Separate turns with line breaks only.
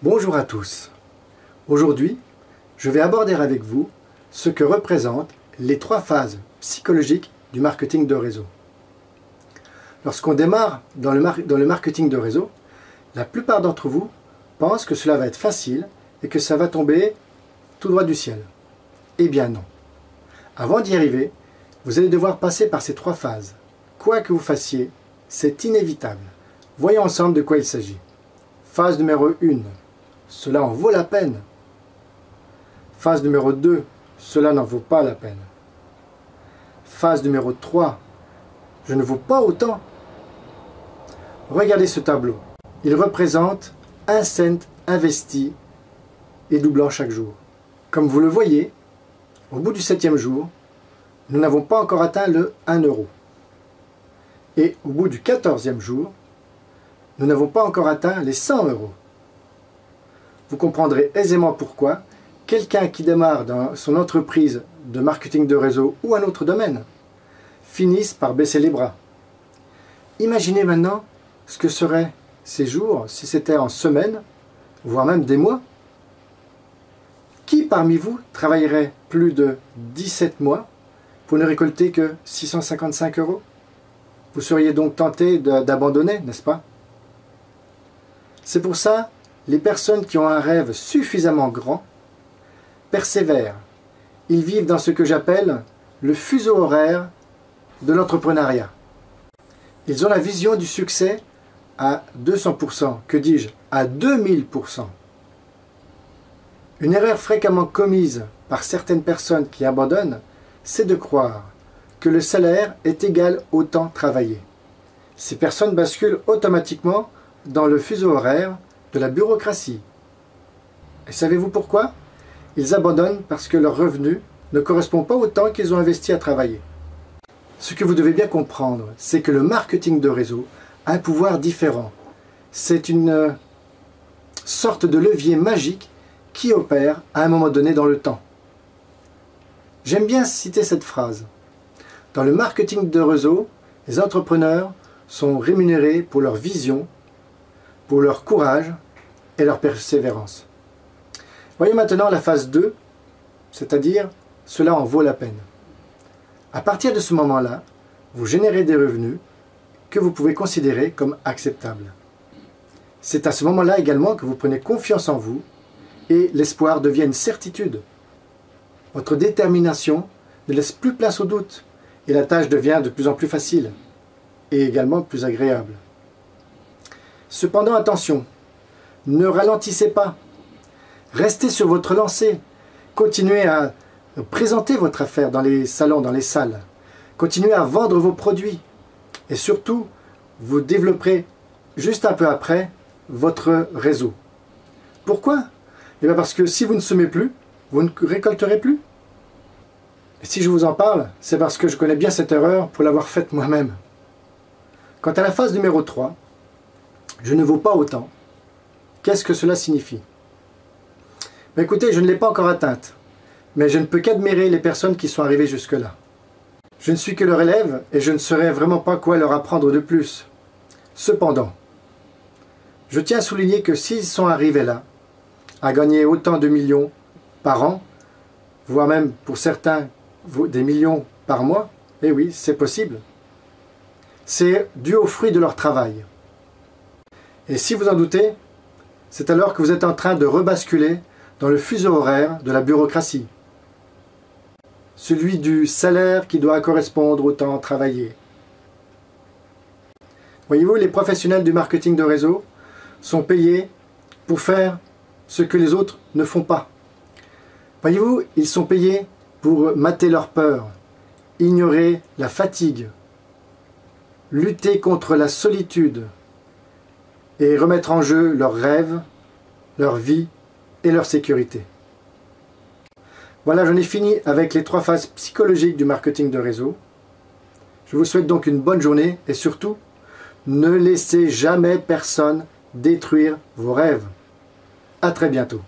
Bonjour à tous. Aujourd'hui, je vais aborder avec vous ce que représentent les 3 phases psychologiques du marketing de réseau. Lorsqu'on démarre dans le marketing de réseau, la plupart d'entre vous pensent que cela va être facile et que ça va tomber tout droit du ciel. Eh bien non. Avant d'y arriver, vous allez devoir passer par ces 3 phases. Quoi que vous fassiez, c'est inévitable. Voyons ensemble de quoi il s'agit. Phase numéro 1. Cela en vaut la peine. Phase numéro 2. Cela n'en vaut pas la peine. Phase numéro 3. Je ne vaux pas autant. Regardez ce tableau. Il représente 1 cent investi et doublant chaque jour. Comme vous le voyez, au bout du 7e jour, nous n'avons pas encore atteint le 1 euro. Et au bout du 14e jour, nous n'avons pas encore atteint les 100 euros. Vous comprendrez aisément pourquoi quelqu'un qui démarre dans son entreprise de marketing de réseau ou un autre domaine finisse par baisser les bras. Imaginez maintenant ce que seraient ces jours si c'était en semaines, voire même des mois. Qui parmi vous travaillerait plus de 17 mois pour ne récolter que 655 euros? Vous seriez donc tenté d'abandonner, n'est-ce pas? C'est pour ça, les personnes qui ont un rêve suffisamment grand persévèrent. Ils vivent dans ce que j'appelle le fuseau horaire de l'entrepreneuriat. Ils ont la vision du succès à 200%, que dis-je, à 2000%. Une erreur fréquemment commise par certaines personnes qui abandonnent, c'est de croire que le salaire est égal au temps travaillé. Ces personnes basculent automatiquement dans le fuseau horaire de la bureaucratie. Et savez-vous pourquoi? Ils abandonnent parce que leur revenu ne correspond pas au temps qu'ils ont investi à travailler. Ce que vous devez bien comprendre, c'est que le marketing de réseau a un pouvoir différent. C'est une sorte de levier magique qui opère à un moment donné dans le temps. J'aime bien citer cette phrase. Dans le marketing de réseau, les entrepreneurs sont rémunérés pour leur vision, pour leur courage et leur persévérance. Voyez maintenant la phase 2, c'est-à-dire cela en vaut la peine. À partir de ce moment-là, vous générez des revenus que vous pouvez considérer comme acceptables. C'est à ce moment-là également que vous prenez confiance en vous et l'espoir devient une certitude. Votre détermination ne laisse plus place au doute et la tâche devient de plus en plus facile et également plus agréable. Cependant, attention, ne ralentissez pas. Restez sur votre lancée. Continuez à présenter votre affaire dans les salons, dans les salles. Continuez à vendre vos produits. Et surtout, vous développerez juste un peu après votre réseau. Pourquoi? Eh bien parce que si vous ne semez plus, vous ne récolterez plus. Et si je vous en parle, c'est parce que je connais bien cette erreur pour l'avoir faite moi-même. Quant à la phase numéro 3, je ne vaux pas autant. Qu'est-ce que cela signifie? Écoutez, je ne l'ai pas encore atteinte, mais je ne peux qu'admirer les personnes qui sont arrivées jusque-là. Je ne suis que leur élève et je ne saurais vraiment pas quoi leur apprendre de plus. Cependant, je tiens à souligner que s'ils sont arrivés là, à gagner autant de millions par an, voire même pour certains des millions par mois, eh oui, c'est possible. C'est dû au fruit de leur travail. Et si vous en doutez, c'est alors que vous êtes en train de rebasculer dans le fuseau horaire de la bureaucratie. Celui du salaire qui doit correspondre au temps travaillé. Voyez-vous, les professionnels du marketing de réseau sont payés pour faire ce que les autres ne font pas. Voyez-vous, ils sont payés pour mater leur peur, ignorer la fatigue, lutter contre la solitude et remettre en jeu leurs rêves, leur vie et leur sécurité. Voilà, j'en ai fini avec les 3 phases psychologiques du marketing de réseau. Je vous souhaite donc une bonne journée et surtout, ne laissez jamais personne détruire vos rêves. À très bientôt.